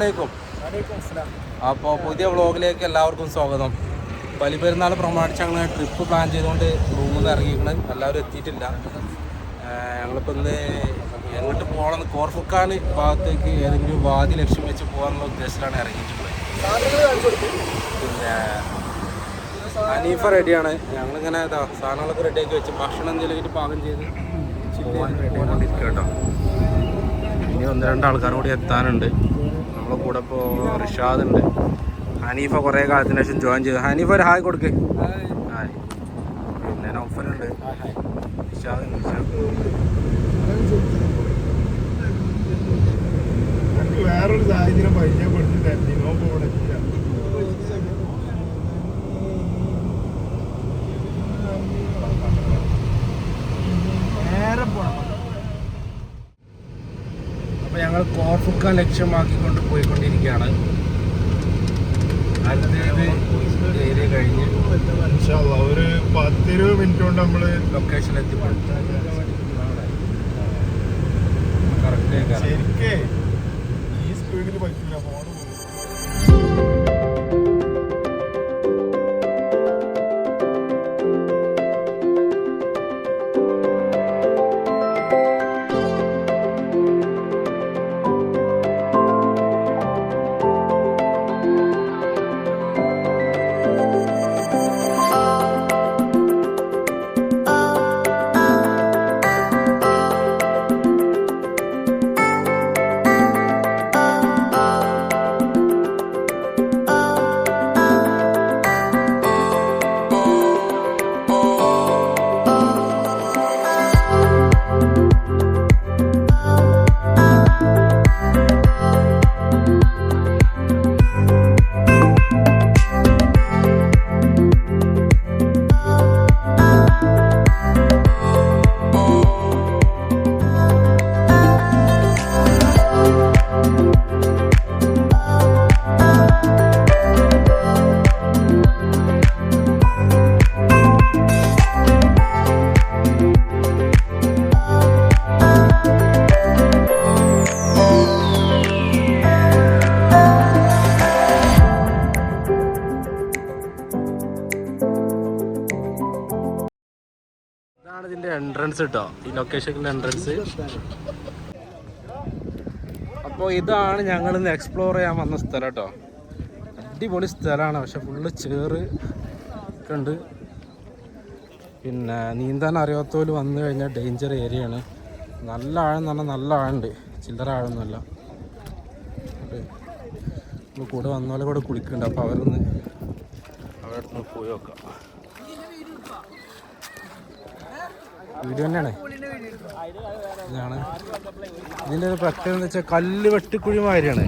അസ്സലാമലൈക്കും. അപ്പോൾ പുതിയ വ്ളോഗിലേക്ക് എല്ലാവർക്കും സ്വാഗതം. ബലിപെരുന്നാൾ പ്രമാണിച്ച് ഞങ്ങൾ ട്രിപ്പ് പ്ലാൻ ചെയ്തുകൊണ്ട് റൂമിൽ നിന്ന് ഇറങ്ങിയിരിക്കുന്നത്. എല്ലാവരും എത്തിയിട്ടില്ല. ഞങ്ങളിപ്പോൾ ഇന്ന് എങ്ങോട്ട് പോകണമെന്ന് കോർഫുക്കാൻ ഭാഗത്തേക്ക് ഏതെങ്കിലും വാതി ലക്ഷ്യം വെച്ച് പോകാനുള്ള ഉദ്ദേശത്തിലാണ് ഇറങ്ങിയിട്ടുള്ളത്. പിന്നെ ഹനീഫ റെഡിയാണ്. ഞങ്ങളിങ്ങനെ സാധനങ്ങളൊക്കെ റെഡിയാക്കി വെച്ച് ഭക്ഷണം എന്തെങ്കിലും പാകം ചെയ്ത് പോകാൻ റെഡി ആയിക്കൊണ്ടിരിക്കുക കേട്ടോ. ഇനി 1-2 ആൾക്കാർ കൂടി എത്താനുണ്ട്. നമ്മളെ കൂടെ ഇപ്പോൾ റിഷാദ് ഉണ്ട്. ഹനീഫ കുറേ കാലത്തിന് ശേഷം ജോയിൻ ചെയ്തു. ഹനീഫ ഒരു ഹായ് കൊടുക്ക്. ഹായ്. പിന്നെ നൗഫലുണ്ട്, റിഷാദ് വേറൊരു സാഹചര്യം പരിചയപ്പെടുത്തില്ല. അപ്പോൾ ഞങ്ങൾ കോർഫുക്കാൻ ലക്ഷ്യമാക്കിക്കൊണ്ട് പോയിക്കൊണ്ടിരിക്കുകയാണ്. ഏരിയ കഴിഞ്ഞ് ഒരു 10-20 മിനിറ്റ് കൊണ്ട് നമ്മൾ ലൊക്കേഷനിൽ എത്തിപ്പെടും. ശരിക്കേ ഈ സ്പീഡിൽ പറ്റില്ല. ഫോണ് ഇതിന്റെ എൻട്രൻസ് കേട്ടോ, ഈ ലൊക്കേഷനിലെ എൻട്രൻസ്. അപ്പോൾ ഇതാണ് ഞങ്ങൾ ഇന്ന് എക്സ്പ്ലോർ ചെയ്യാൻ വന്ന സ്ഥലം കേട്ടോ. അടിപൊളി സ്ഥലമാണ്, പക്ഷെ ഫുള്ള് ചേറ് ഒക്കെ ഉണ്ട്. പിന്നെ നീന്താൻ അറിയാത്തവർ വന്നു കഴിഞ്ഞാൽ ഡേഞ്ചർ ഏരിയയാണ്. നല്ല ആഴം എന്ന് പറഞ്ഞാൽ നല്ല ആഴുണ്ട്, ചില്ലറ ആഴമൊന്നുമല്ല. നമ്മൾ കൂടെ വന്നപോലെ കൂടെ കുളിക്കുന്നുണ്ട്. അപ്പോൾ അവരൊന്ന് അവിടെ അടുത്ത് പോയി നോക്കാം. വീഡിയോ തന്നെയാണ്. ഇതാണ് ഇതിൻ്റെ ഒരു പ്രത്യേകത എന്ന് വെച്ചാൽ കല്ല് വെട്ടിക്കുഴി മാതിരിയാണ്.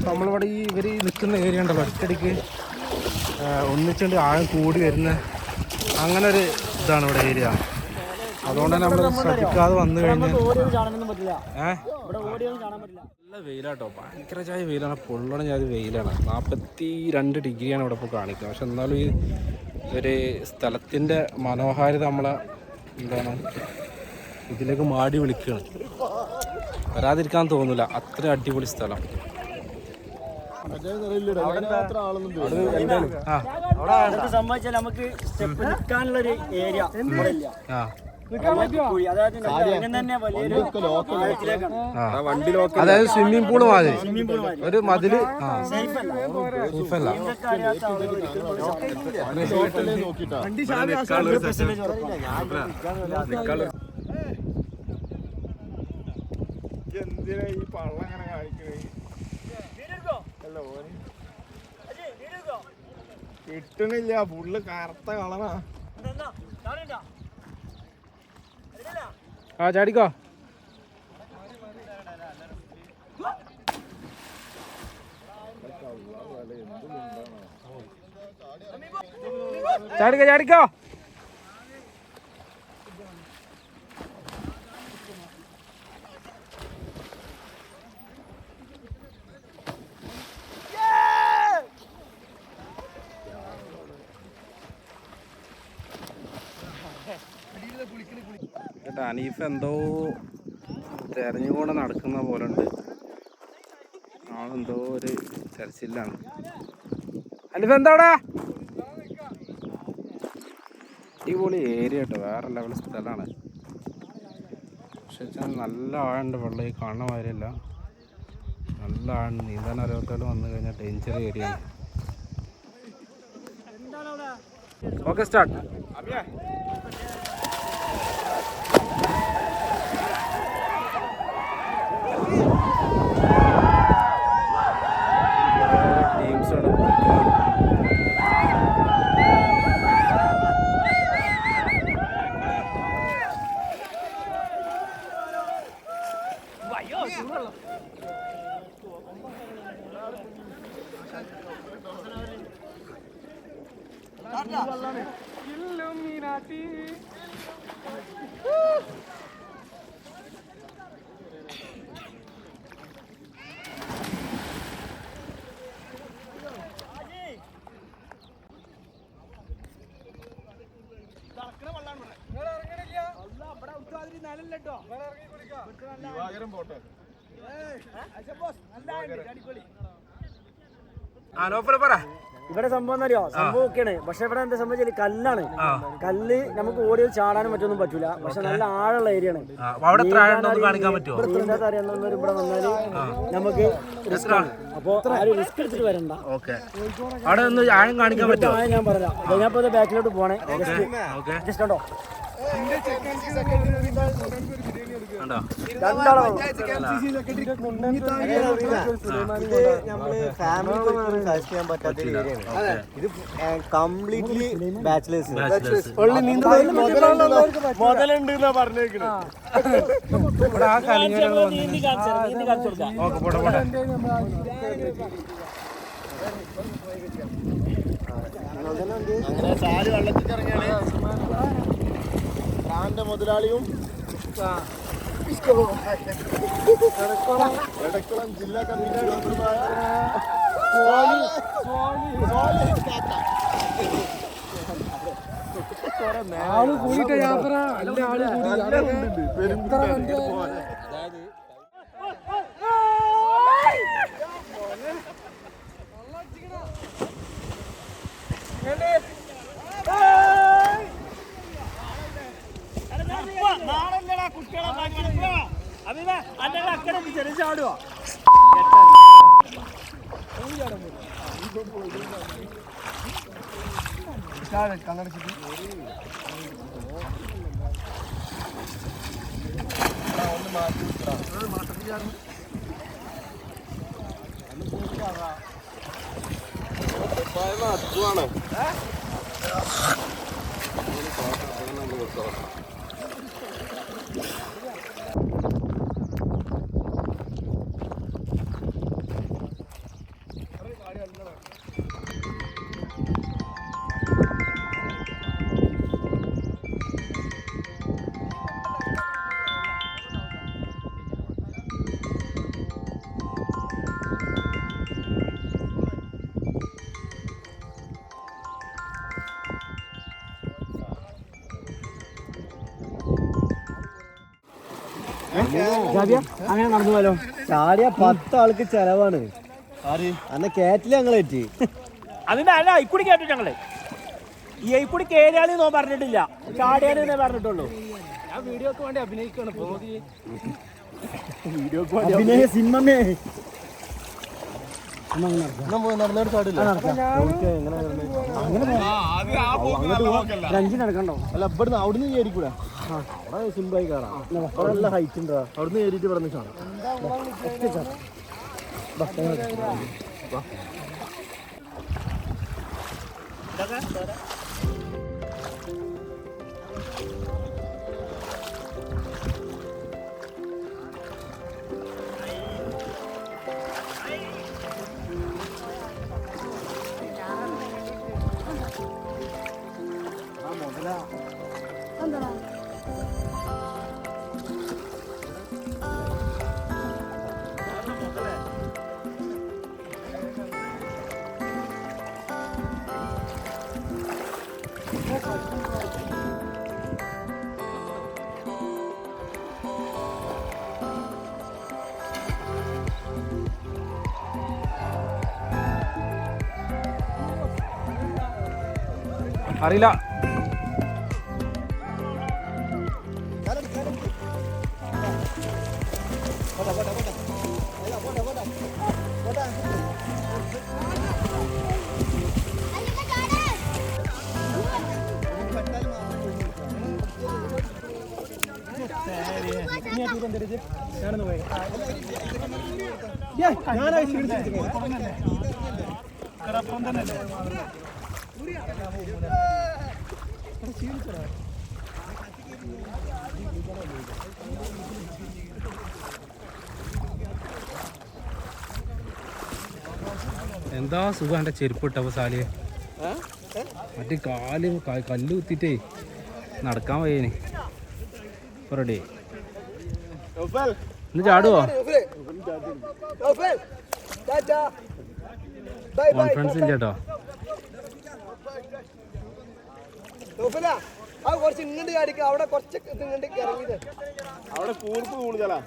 നമ്മളിവിടെ ഈ ഇവർ നിൽക്കുന്ന ഏരിയ ഉണ്ടല്ലോ, ഒറ്റയടിക്ക് ഒന്നിച്ചുകൊണ്ട് ആഴം കൂടി വരുന്ന അങ്ങനെ ഒരു ഇതാണ് ഇവിടെ ഏരിയ. അതുകൊണ്ട് തന്നെ നമ്മൾ ശ്രദ്ധിക്കാതെ വന്നു കഴിഞ്ഞാൽ നല്ല വെയിലാട്ടോ, ഭയങ്കര ചായ വെയിലാണ്, പൊള്ളണ ചായ വെയിലാണ്. 42 ഡിഗ്രിയാണ് ഇവിടെ ഇപ്പോൾ കാണിക്കുന്നത്. പക്ഷെ എന്നാലും ഈ ഒരു സ്ഥലത്തിൻ്റെ മനോഹാരിത നമ്മളെ എന്താണ് ഇതിലേക്ക് മാടി വിളിക്കുകയാണ്. വരാതിരിക്കാൻ തോന്നില്ല, അത്ര അടിപൊളി സ്ഥലം. അതായത് സ്വിമ്മിംഗ് പൂള് മാതിരി ഒരു മതില്. സേഫല്ല. എന്തിനാ ഈ പള്ളം അങ്ങനെ കാണിക്കണേ? കിട്ടണില്ല, ഫുള്ള് കറുത്ത കളറാ. ആ ചാടിക്കോ. ചാടിക്കോ ചാടിക്കോ. കേട്ടോ അനീഫ് എന്തോ തെരഞ്ഞുകൊണ്ട് നടക്കുന്ന പോലെ ഉണ്ട്. ആളെന്തോ ഒരു ചർച്ചിലാണ്. എന്താടാ അടിപൊളി ഏരിയ കേട്ടോ, വേറെ ലെവൽ സ്ഥലമാണ്. പക്ഷെ നല്ല ആഴുണ്ട്, വെള്ളം ഈ കാണുന്ന മാതിരിയല്ല, നല്ല ആഴുണ്ട്. നീന്താൻ അറിയാത്തവരും വന്നു കഴിഞ്ഞാൽ ഡേഞ്ചർ ഏരിയ ആണ്. Okay start. ഇവിടെ സംഭവം അറിയോ, സംഭവം ഒക്കെയാണ്. പക്ഷെ ഇവിടെ എന്താ സംഭവിച്ചാല് കല്ലാണ്. കല്ല് നമുക്ക് ഓടി ചാടാനും മറ്റൊന്നും പറ്റൂല. പക്ഷെ നല്ല ആഴമുള്ള ഏരിയ ആണ്. അറിയാവുന്നവർ ഇവിടെ വന്നാല് നമുക്ക് റിസ്ക് ആണ്. അപ്പൊ ആരും റിസ്ക് എടുത്തിട്ട് വരണ്ട. ഞാൻ പറയാം. ഞാൻ ഇപ്പൊ ബാക്കിലോട്ട് പോണേ. ജസ്റ്റ് കണ്ടോ, കംപ്ലീറ്റ്ലി ബാച്ചിലേഴ്സ്. മുതലുണ്ട് എന്നാ പറഞ്ഞേക്കുന്നത്. അങ്ങനെ സാല് വെള്ളത്തിൽ ഇറങ്ങിയാണ് ാന്റെ മുതലാളിയും എടക്കുളം ജില്ലാ കമ്മിറ്റി ആള് കൂടിയിട്ട് യാത്ര അല്ല, ആള് കൂടി ചാടുവോ കണ്ണടച്ചിട്ട് ഒന്ന് മാറ്റി അസുഖമാണ്. അങ്ങനെ നടന്നു പോലോ. ചാടിയ 10 ആൾക്ക് ചെലവാണ്. അന്നെ കേറ്റില്ല ഞങ്ങളേറ്റ്. അതിന്റെ അല്ല ഇക്കുടി കേട്ടു ഞങ്ങള്. ഈ ഇക്കുടി കേരിയാളി നോ പറഞ്ഞിട്ടില്ല, ചാടിയാലേ പറഞ്ഞിട്ടുള്ളൂ. ഞാൻ വീഡിയോക്ക് വേണ്ടി അഭിനയിക്കാണ്. അഭിനയ സിനിമേ രഞ്ജി നടക്കണ്ടോ? അല്ല ഇവിടുന്ന് അവിടുന്ന് കയറിക്കൂടാ. അവിടെ സിമ്പിളായി കയറാം. നല്ല ഹൈറ്റ് ഉണ്ടാ. അവിടുന്ന് കയറിയിട്ട് പറഞ്ഞ് കാണാം. അറിയില്ല. എന്താ സുഖം എൻ്റെ ചെരുപ്പ് ഇട്ടപ്പോൾ സാലിയെ മറ്റേ കാല് കല്ല് കുത്തിട്ടേ നടക്കാൻ വയ്യേന്. ഇപ്പൊ റെഡി ഇന്ന് ചാടുവോ? കോൺഫിഡൻസ് ഇല്ല കേട്ടോ. കുറച്ച് ഇങ്ങോട്ട് കാണിക്കാം. അവിടെ കുറച്ച് ഇങ്ങോട്ട് ഇറങ്ങിയത് അവിടെ കൂർപ്പ് കൂടുതലാ.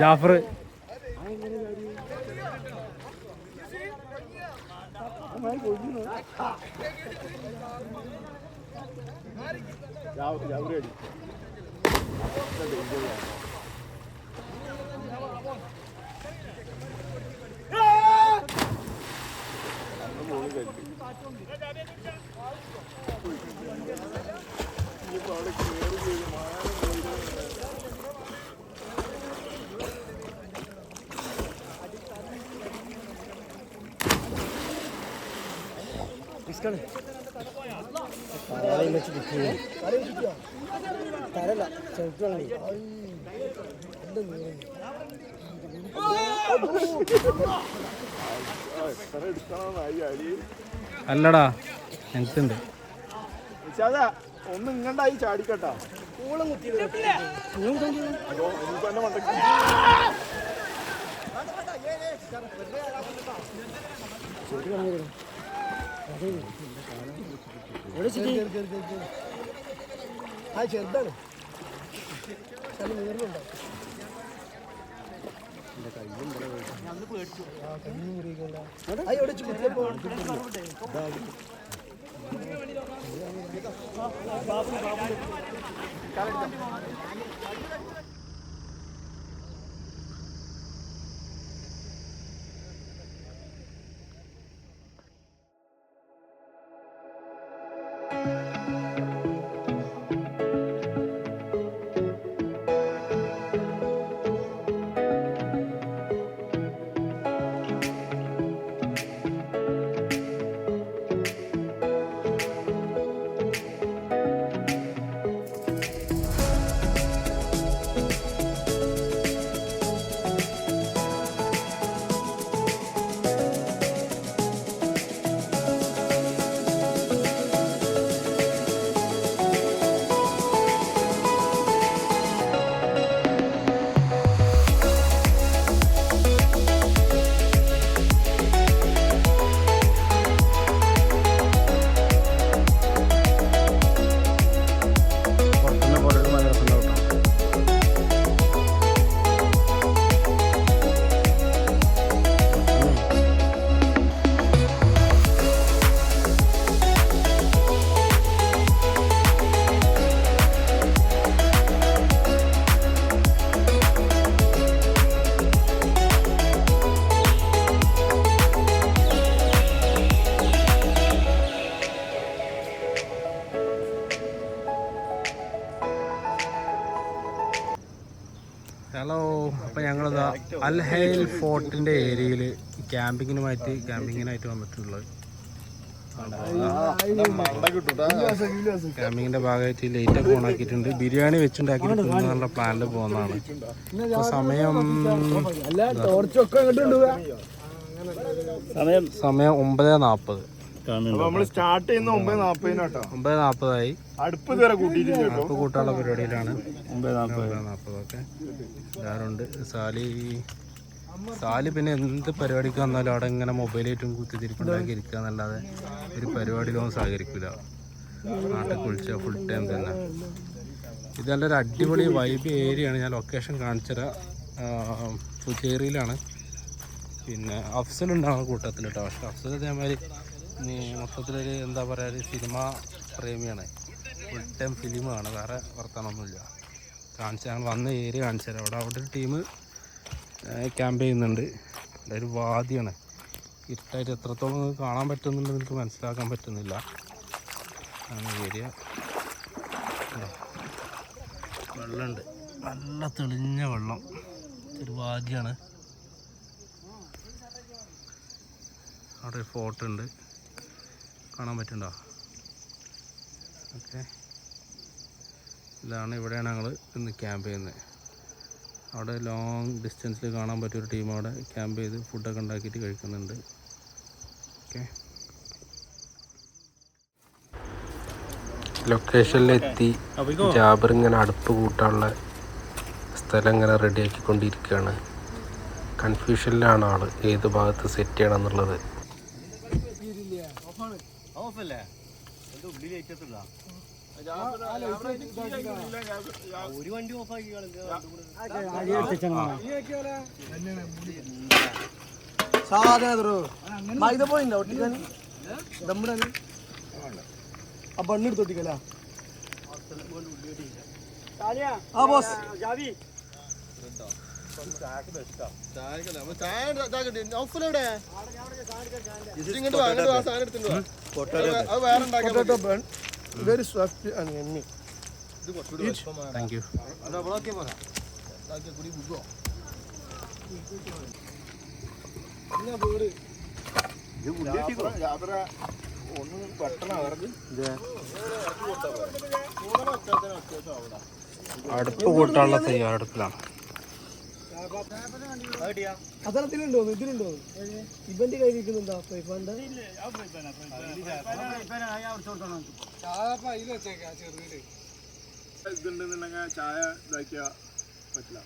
ജാഫർ അല്ലടാ ഞങ്ങൾക്കുണ്ട്. ഒന്ന് ഇങ്ങണ്ടായി ചാടിക്കട്ടാ. ചെറുതാണ് ഹലോ. അപ്പോൾ ഞങ്ങളിതാ അൽ ഹൈൽ ഫോർട്ടിൻ്റെ ഏരിയയിൽ ക്യാമ്പിങ്ങിനായിട്ട് വന്നിട്ടുള്ളത്. ക്യാമ്പിങ്ങിൻ്റെ ഭാഗമായിട്ട് ലൈറ്റൊക്കെ ഓൺ ആക്കിയിട്ടുണ്ട്. ബിരിയാണി വെച്ചുണ്ടാക്കിയിട്ട് നല്ല പ്ലാനിൽ പോകുന്നതാണ്. ഇപ്പോൾ സമയം 9:40. നമ്മള് സ്റ്റാർട്ട് ചെയ്യുന്ന 9:40 അടുപ്പ് കൂട്ടാനുള്ള പരിപാടിയിലാണ്. 9:40 ഒക്കെ എല്ലാവരുണ്ട്. സാലി പിന്നെ എന്ത് പരിപാടിക്ക് വന്നാലും അവിടെ ഇങ്ങനെ മൊബൈലായിട്ടും കുത്തിത്തിരിപ്പുണ്ടാക്കി ഇരിക്കുക എന്നല്ലാതെ ഒരു പരിപാടിയിലൊന്നും സഹകരിക്കില്ല. നാട്ടിൽ കുളിച്ച ഫുൾ ടൈം തന്നെ ഇത് നല്ലൊരു അടിപൊളി വൈബ് ഏരിയയാണ്. ഞാൻ ലൊക്കേഷൻ കാണിച്ചുതരാം. പുച്ചേരിയിലാണ്. പിന്നെ അഫ്സലുണ്ടാകുന്ന കൂട്ടത്തിൽ കേട്ടോ. പക്ഷെ അഫ്സൽ ഇതേമാതിരി മൊത്തത്തിലൊരു എന്താ പറയുക, ഒരു സിനിമ പ്രേമിയാണ്. ഫുൾ ടൈം ഫിലിമാണ്, വേറെ വർത്തമാനമൊന്നുമില്ല. ഞങ്ങൾ വന്ന ഏരിയ കാണിച്ചു തരാം. അവിടെ ഒരു ടീം ക്യാമ്പ് ചെയ്യുന്നുണ്ട്. അവിടെ ഒരു വാദിയാണ്. ഇരുട്ടായിട്ട് എത്രത്തോളം കാണാൻ പറ്റുന്നുണ്ടെന്ന് എനിക്ക് മനസ്സിലാക്കാൻ പറ്റുന്നില്ല. ആണ് ഏരിയ. വെള്ളമുണ്ട്, നല്ല തെളിഞ്ഞ വെള്ളം. ഒരു വാദിയാണ്. അവിടെ ഒരു ഫോട്ടോ ഉണ്ട്, കാണാൻ പറ്റുന്നുണ്ടോ? ഓക്കെ, ഇതാണ്, ഇവിടെയാണ് ഞങ്ങൾ ഇന്ന് ക്യാമ്പ് ചെയ്യുന്നത്. അവിടെ ലോങ് ഡിസ്റ്റൻസിൽ കാണാൻ പറ്റിയൊരു ടീം അവിടെ ക്യാമ്പ് ചെയ്ത് ഫുഡൊക്കെ ഉണ്ടാക്കിയിട്ട് കഴിക്കുന്നുണ്ട്. ഓക്കെ, ലൊക്കേഷനിലെത്തി. ജാബർ ഇങ്ങനെ അടുപ്പ് കൂട്ടാനുള്ള സ്ഥലം ഇങ്ങനെ റെഡിയാക്കിക്കൊണ്ടിരിക്കുകയാണ്. കൺഫ്യൂഷനിലാണ് ആൾ, ഏത് ഭാഗത്ത് സെറ്റ് ചെയ്യണം എന്നുള്ളത്. ഒരു വണ്ടി ഓഫാക്കി മൈദ പോയിണ്ടോ ഒട്ടിക്കാൻ നമ്മുടെ ആ ബണ്ണെടുത്തൊട്ടിക്കല ആ boss potato bun very soft and yummy. Thank you. അടുപ്പ് കൂട്ടാനുള്ള തയ്യാറെടുപ്പിലാണ്. അതരത്തിലുണ്ടോ ഇതിലുണ്ടോ ഇവന്റെ കയ്യിരിക്കുന്നുണ്ടോ പൈപ്പാണ്ട് ചായ ഇതാക്കിയാ പറ്റില്ല.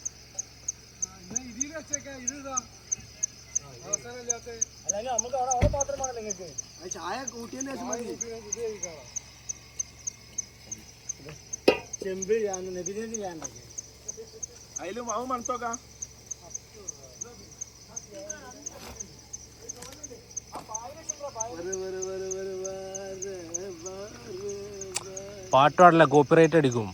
ചായ കൂട്ടിയതിന് ശേഷം മതി. ചെമ്പ് നബിദിനത്തിന് ഞാൻ അതിലും അവൻ മണത്തോക്കാം. പാട്ട് പാടില്ല, കോപ്പിറൈറ്റ് അടിക്കും.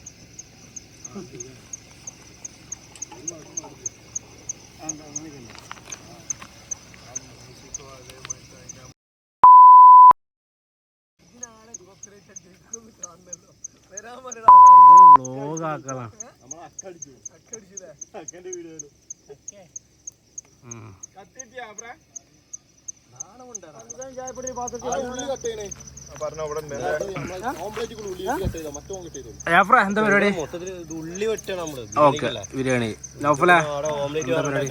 വ്ലോഗാക്കണം. എന്താ പരിപാടി? ഉള്ളി വെട്ടണം നമ്മള്. ഓക്കെ, ബിരിയാണി. നൗഫലേ എന്താ പരിപാടി?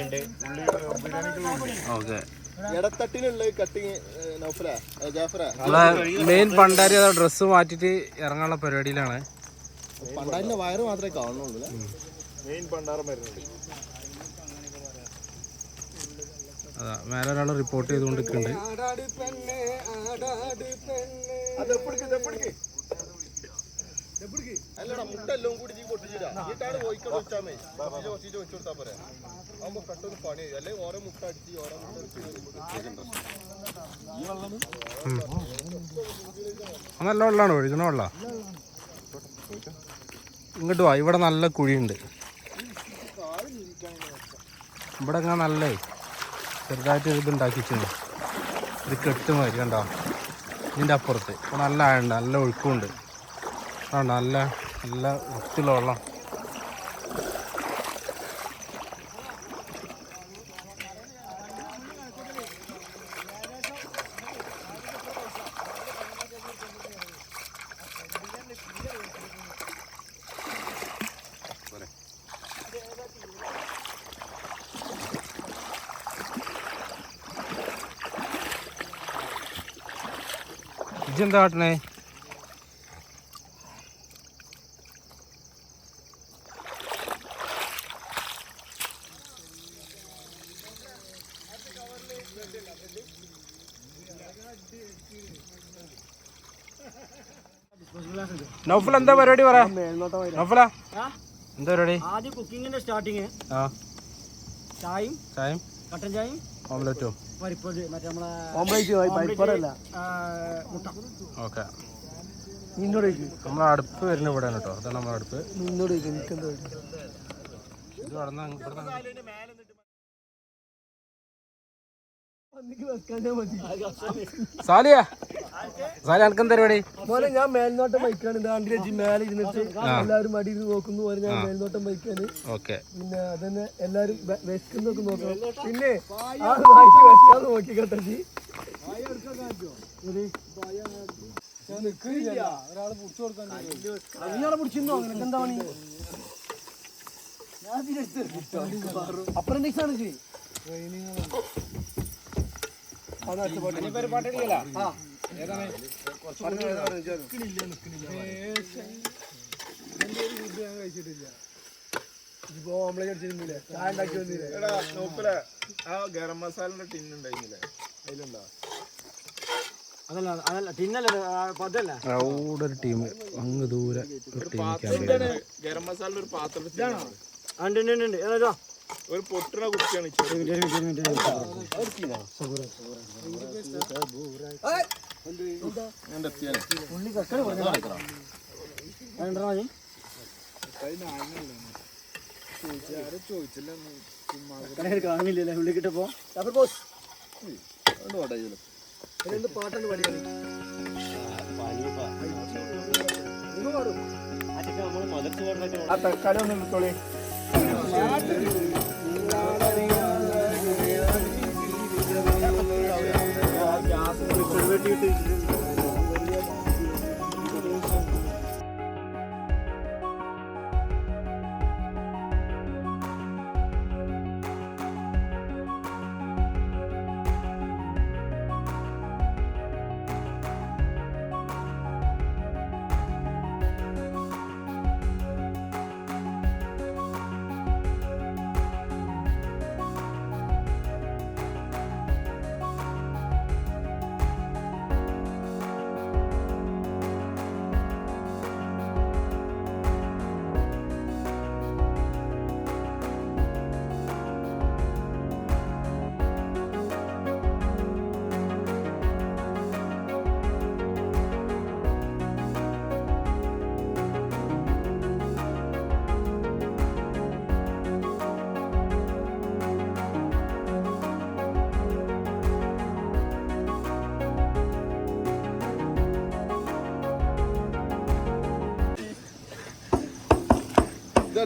ഓക്കെ, ഇടത്തട്ടിനുള്ള കട്ടിങ് നമ്മളെ മെയിൻ പണ്ടാരി അതാ ഡ്രസ്സ് മാറ്റിട്ട് ഇറങ്ങാനുള്ള പരിപാടിയിലാണ്. പണ്ടാരിന്റെ വയറ് മാത്രമേ കാണുന്നുള്ളൂ. മെയിൻ പണ്ടാരം വരുന്നുണ്ട്. അതാ മേലെ ഒരാൾ റിപ്പോർട്ട് ചെയ്തുകൊണ്ടിരിക്കുന്നുണ്ട്. അല്ലടാ മുട്ട എല്ലാം കൂടി നീ പൊട്ടിച്ചിട്ടാ കോഴിക്കോട് വെച്ചാൽ മതി. വെച്ച് കൊടുത്താൽ പോരെ. ആകുമ്പോ പെട്ടെന്ന് പണി ചെയ്യും. അല്ലെങ്കിൽ ഓരോ മുട്ട അടിച്ച് ഓരോ മുട്ട നല്ല വെള്ളമാണ്, ഒഴുകണ വെള്ളം. ഇങ്ങോട്ട് വാ, ഇവിടെ നല്ല കുഴിയുണ്ട്. ഇവിടെ ഇങ്ങനെ നല്ല ചെറുതായിട്ട് ഇതുണ്ടാക്കി വെച്ചു, ഒരു കെട്ട് മാതിരി കണ്ടോ ഇതിൻ്റെ അപ്പുറത്ത്. ഇപ്പോൾ നല്ല ആഴുണ്ട്, നല്ല ഒഴുക്കുണ്ട്. നല്ല നല്ല വൃത്തിയുള്ള വെള്ളം. ഇതെന്താ കാട്ടണേ? നൗഫൽ എന്താ പരിപാടി പറ നൗഫല എന്താ പരിപാടി? ആദ്യം കുക്കിങ്ങിന്റെ സ്റ്റാർട്ടിങ് ആ ചായയും ചായയും കട്ടൻ ചായയും ഓംലെറ്റും പരിപ്പൊടി മറ്റേ നമ്മളെ മുട്ട. ഓക്കെ. നിന്നോട് നമ്മളെ അടുപ്പ് വരുന്ന ഇവിടെയാണ് കേട്ടോ. അതാണ് നമ്മളെ അടുപ്പ്. നിന്നോട് എനിക്കെന്താ ഇത് കടന്ന സാലിയ എനക്ക് എന്താ പരിപാടി? മോനെ ഞാൻ മേൽനോട്ടം വയ്ക്കാണ്. ഇതാണ്ടി മേലെ ഇരുന്നിട്ട് എല്ലാവരും അടി നോക്കുന്നു പോലെ ഞാൻ മേൽനോട്ടം വയ്ക്കാന്. ഓക്കെ. പിന്നെ അതന്നെ എല്ലാരും വെക്കുന്നൊക്കെ നോക്കണം. പിന്നെ ആ നായ്ക്ക് വെക്കാതെ നോക്കി കേട്ടോ. ഒരാളെ പിടിച്ചിരുന്നോ? നിനക്ക് എന്താ പണി? അപ്രന്റീസ് ആണ് ചെയ്യും. ഗരം മസാലന്റെ ടിന്നുണ്ടായിരുന്നില്ലേ? അതിലുണ്ടോ? അതല്ല ടിന്നല്ലേ പതല്ല. അവിടെ ഒരു ടീം അങ്ങ് ദൂരെ ഒരു ടീം ഗരം മസാല ഒരു പാത്രത്തിൽ ഒരു പൊട്ടുന്ന കുട്ടിയാണ്. കാണില്ലല്ലേ ഉള്ളി കിട്ടപ്പോ പാട്ടുണ്ട് പഠിക്കണം. ആ തക്കാളി ഒന്ന് എടുത്തോളി.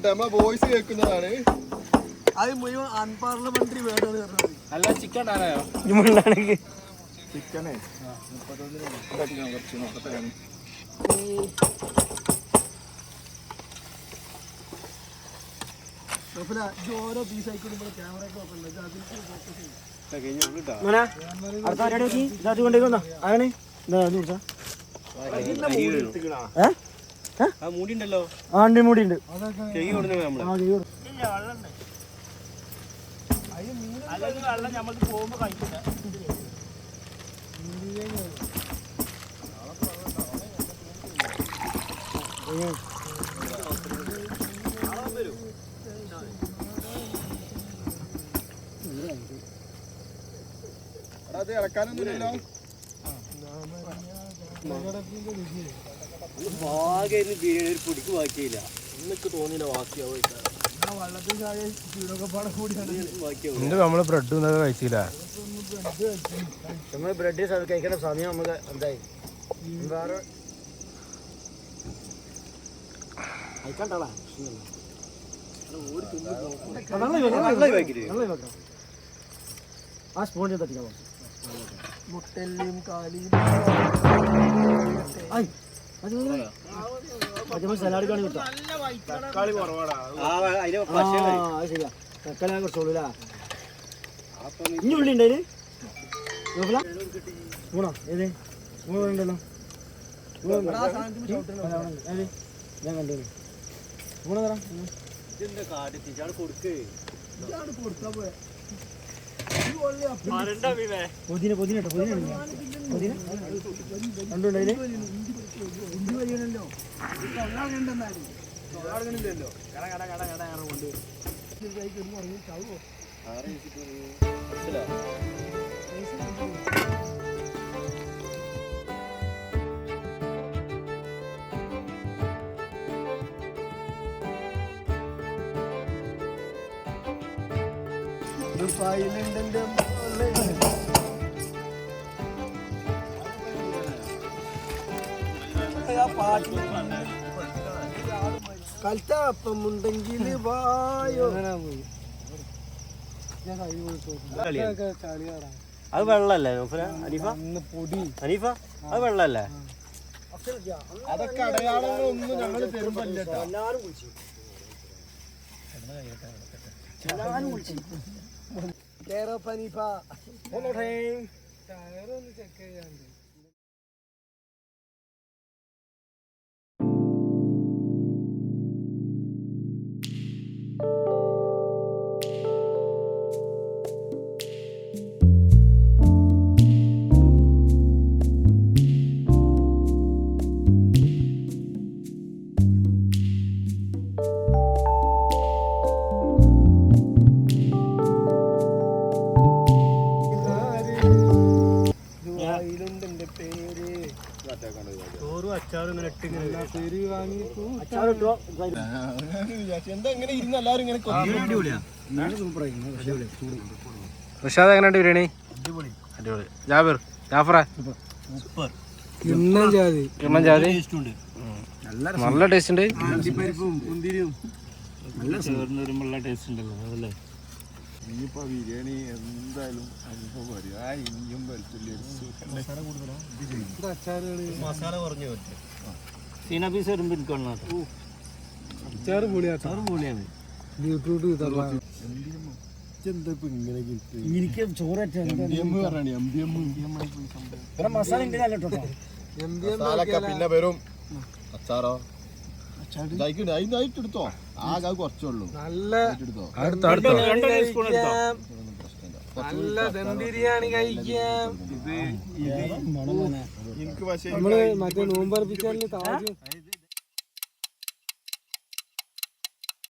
നമ്മളെ വോയിസ് കേൾക്കുന്നതാണ്. അത് മുഴുവൻ അൺപാർലമെന്ററി വേർഡാണ് പറഞ്ഞത്. അല്ല ചിക്കൻ ഉണ്ടായോ? ചിക്കനെ 31 കുറച്ച് നോക്കട്ടെ. ഓരോ പീസ് ആയിക്കോട്ടെ ക്യാമറയൊക്കെ നോക്കണ്ട. അടുത്ത പരിപാടി നോക്കി ഇതാക്കി കൊണ്ടേക്കൊന്നാ ആണ് മൂടിണ്ടല്ലോ. ആണ്ടി മൂടിയുണ്ട്. വെള്ളം ഞമ്മക്ക് പോകുമ്പോ കഴിക്കില്ല. അത് ഇറക്കാനൊന്നുമില്ലല്ലോ. പൊടിക്ക് ബാക്കിയില്ല. എനിക്ക് തോന്നിയില്ല ബാക്കിയാവും. എന്റെ നമ്മള് ബ്രെഡ് ഒന്നും കഴിച്ചില്ല. നമ്മൾ ബ്രെഡ് കഴിക്കേണ്ട സമയം നമുക്ക് എന്തായി വേറെ കഴിക്കണ്ടോളാ. ആ സ്പൂൺ തട്ടിക്കാൻ മുട്ടല്ലിയും കാലിയും സലാഡ് കാണി കിട്ടാം. തക്കാളി കുറവാടാ. ശരിയാ തക്കാളി കുറച്ചോളൂല. ഇനി ഉള്ളി ഉണ്ടേല് സ്പൂണോ? ഏത് സ്പൂണുണ്ടല്ലോ ഞാൻ കണ്ടു. സ്പൂണ് തരാം. കൊടുത്താ പോയ പുതിന പുതിന പുതിന പുതിന കണ്ടുണ്ടായില്ലേ കൽത്താപ്പമുണ്ടെങ്കിൽ വായോ അത് വെള്ളല്ലേ അനീഫ അനീഫ അത് വെള്ളല്ലേ അതൊക്കെ അടയാളങ്ങളൊന്നും ഞങ്ങൾ തരുമ്പല്ല എല്ലാരും വിളിച്ചു എല്ലാരും വിളിച്ചു കേരോ പനീഫ എന്താ ഇങ്ങനെ ഇരുന്ന് എല്ലാരും ഇങ്ങനെ റിഷാദ് എങ്ങനെയുണ്ട് ബിരിയാണി? അടിപൊളി. ജാഫറ കിണ്ണം ജാതി നല്ല ടേസ്റ്റ് ഉണ്ട്. ഇനിയിപ്പോ ബിരിയാണി എന്തായാലും അനുഭവം വരും. ആ ഇഞ്ചും വെളുത്തുള്ളി മസാല കുറഞ്ഞു സീന പീസ് വരുമ്പോ എനിക്ക് ചോറൊക്കെ മസാല പിന്നെ വരും അച്ചാറോ അതിനായിട്ടെടുത്തോ ആകെ കുറച്ചുള്ളൂ എടുത്തോ നല്ല ദം ബിരിയാണി കഴിക്കാം. എനിക്ക് പക്ഷേ മറ്റേ നോമ്പർപ്പിച്ചാൽ